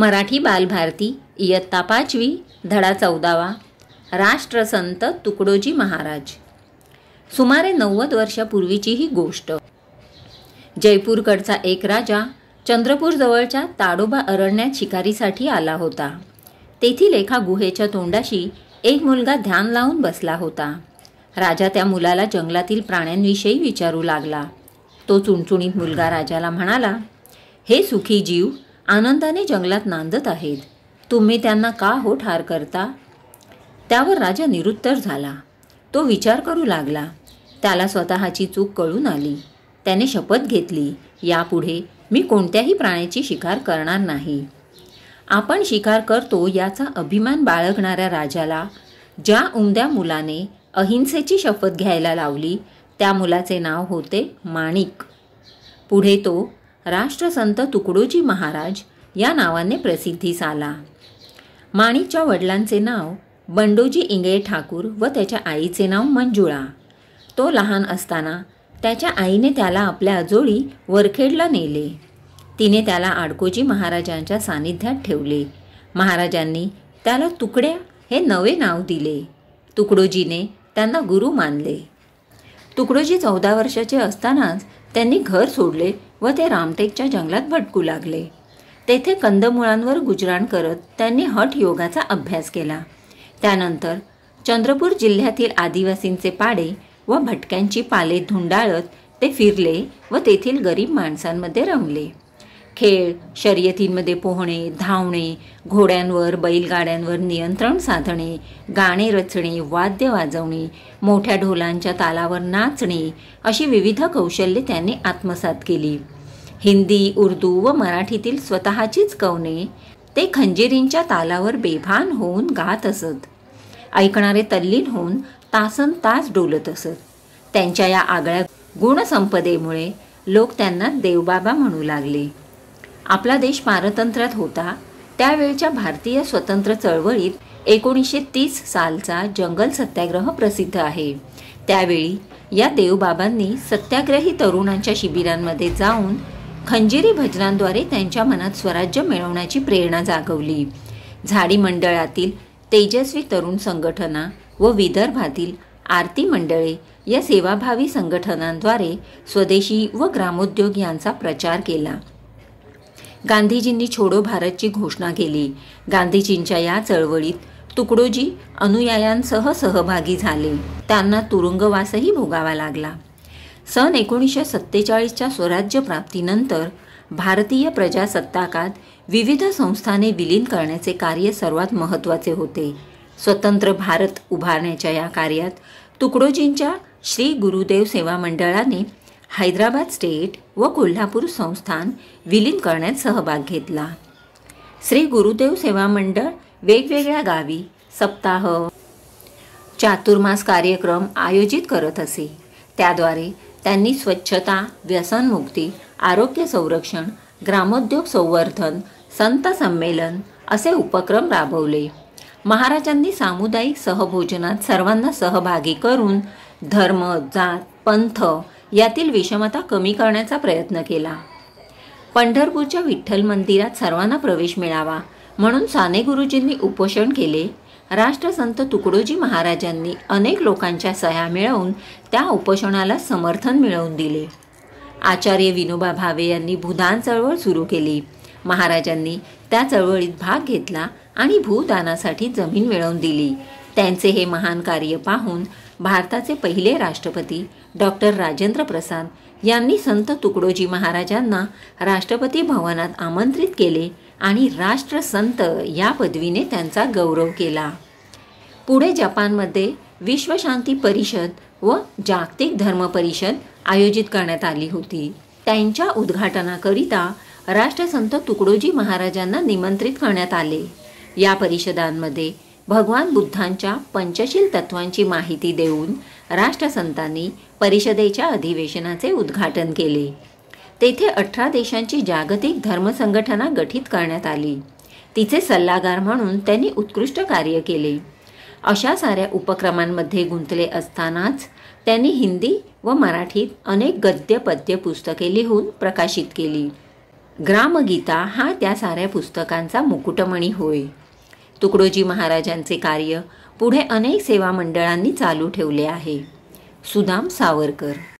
मराठी बालभारती इयत्ता 5वी धडा 14वा राष्ट्रसंत तुकडोजी महाराज। सुमारे 90 वर्षापूर्वीची ही गोष्ट। जयपूरकडचा एक राजा चंद्रपूर जवळच्या ताडोबा अरण्यात शिकारीसाठी आला होता। तेथील एका गुहेच्या तोंडाशी एक मुलगा ध्यान लावून बसला होता। राजा त्या मुलाला जंगलातील प्राण्यांविषयी विचारू लागला। तो चुणचुणीत मुलगा राजाला म्हणाला, हे सुखी जीव आनंदाने जंगलात नांदत आहेत, तुम्ही त्यांना का हो ठार करता? त्यावर राजा निरुत्तर झाला। तो विचार करू लागला। त्याला स्वतःची चूक कळून आली। त्याने शपथ घेतली, यापुढे मी कोणत्याही प्राण्याची शिकार करणार नाही। आपण शिकार करतो याचा अभिमान बाळगणाऱ्या राजाला ज्या उमद्या मुलाने अहिंसेची शपथ घ्यायला लावली त्या मुलाचे नाव होते माणिक। पुढे तो राष्ट्रसंत तुकडोजी महाराज या नावाने प्रसिद्धीस आला। माणिकच्या वडिलांचे नाव बंडोजी इंगळे ठाकूर व त्याच्या आईचे नाव मंजुळा। तो लहान असताना त्याच्या आईने त्याला आपल्या आजोळी वरखेडला नेले। तिने त्याला आडकोजी महाराजांच्या सानिध्यात ठेवले। महाराजांनी त्याला तुकड्या हे नवे नाव दिले। तुकडोजीने त्यांना गुरु मानले। तुकडोजी 14 वर्षाचे असतानाच त्यांनी घर सोडले व ते रामटेकच्या जंगलात भटकू लागले। तेथे कंदमुळांवर गुजराण करत त्यांनी हठ योगाचा अभ्यास केला। त्यानंतर चंद्रपूर जिल्ह्यातील आदिवासींचे पाडे व भटक्यांची पाले धुंडाळत ते फिरले व तेथील गरीब माणसांमध्ये रमले। खेळ शर्यतींमध्ये पोहणे, धावणे, घोड्यांवर बैलगाड्यांवर नियंत्रण साधणे, गाणे रचणे, वाद्य वाजवणे, मोठ्या ढोलांच्या तालावर नाचणे अशी विविध कौशल्ये त्यांनी आत्मसात केली। हिंदी, उर्दू व मराठीतील स्वतःचीच कवने ते खंजिरींच्या तालावर बेभान होऊन गात असत। ऐकणारे तल्लीन होऊन तासन तास डोलत असत। त्यांच्या या आगळ्या गुणसंपदेमुळे लोक त्यांना देवबाबा म्हणू लागले। आपला देश पारतंत्र्यात होता त्यावेळच्या भारतीय स्वतंत्र चळवळीत 1930 सालचा जंगल सत्याग्रह प्रसिद्ध आहे। त्यावेळी या देवबाबांनी सत्याग्रही तरुणांच्या शिबिरांमध्ये जाऊन खंजिरी भजनांद्वारे त्यांच्या मनात स्वराज्य मिळवण्याची प्रेरणा जागवली। झाडी मंडळातील तेजस्वी तरुण संघटना व विदर्भातील आरती मंडळे या सेवाभावी संघटनांद्वारे स्वदेशी व ग्रामोद्योग यांचा प्रचार केला। गांधीजींनी छोडो भारतची घोषणा केली। गांधीजींच्या या चळवळीत तुकडोजी अनुयायांसह सहभागी झाले। त्यांना तुरुंगवासही भोगावा लागला। सन 1947च्या स्वराज्य प्राप्तीनंतर भारतीय प्रजासत्ताकात विविध संस्थाने विलीन करण्याचे कार्य सर्वात महत्त्वाचे होते। स्वतंत्र भारत उभारण्याच्या या कार्यात तुकडोजींच्या श्री गुरुदेव सेवा मंडळाने हैदराबाद स्टेट व कोल्हापूर संस्थान विलीन करण्यात सहभाग घेतला। श्री गुरुदेव सेवा मंडळ वेगवेगळ्या गावी सप्ताह, चातुर्मास कार्यक्रम आयोजित करत असे। त्याद्वारे त्यांनी स्वच्छता, व्यसनमुक्ती, आरोग्य संरक्षण, ग्रामोद्योग संवर्धन, संत संमेलन असे उपक्रम राबवले। महाराजांनी सामुदायिक सहभोजनात सर्वांना सहभागी करून धर्म, जात, पंथ यातील विषमता कमी करण्याचा प्रयत्न केला। पंढरपूरच्या विठ्ठल मंदिरात सर्वांना प्रवेश मिळावा म्हणून साने गुरुजींनी उपोषण केले। राष्ट्रसंत तुकडोजी महाराजांनी अनेक लोकांच्या सह्या मिळवून त्या उपोषणाला समर्थन मिळवून दिले। आचार्य विनोबा भावे यांनी भूदान चळवळ सुरू केली। महाराजांनी त्या चळवळीत भाग घेतला आणि भूदानासाठी जमीन मिळवून दिली। त्यांचे हे महान कार्य पाहून भारताचे पहिले राष्ट्रपती डॉक्टर राजेंद्र प्रसाद यांनी संत तुकडोजी महाराजांना राष्ट्रपती भवनात आमंत्रित केले आणि राष्ट्रसंत या पदवीने त्यांचा गौरव केला। पुढे जपानमध्ये विश्वशांती परिषद व जागतिक धर्म परिषद आयोजित करण्यात आली होती। त्यांच्या उद्घाटनाकरिता राष्ट्रसंत तुकडोजी महाराजांना निमंत्रित करण्यात आले। या परिषदांमध्ये भगवान बुद्धांच्या पंचशील तत्वांची माहिती देऊन राष्ट्रसंतांनी परिषदेच्या अधिवेशनाचे उद्घाटन केले। तेथे 18 देशांची जागतिक धर्म संघटना गठीत करण्यात आली। तिचे सल्लागार म्हणून त्यांनी उत्कृष्ट कार्य केले। अशा साऱ्या उपक्रमांमध्ये गुंतले असतानाच त्यांनी हिंदी व मराठीत अनेक गद्य पद्य पुस्तके लिहून प्रकाशित केली। ग्रामगीता हा त्या साऱ्या पुस्तकांचा मुकुटमणी होय. तुकडोजी महाराजांचे कार्य पुढे अनेक सेवा मंडळांनी चालू ठेवले आहे. सुदाम सावरकर.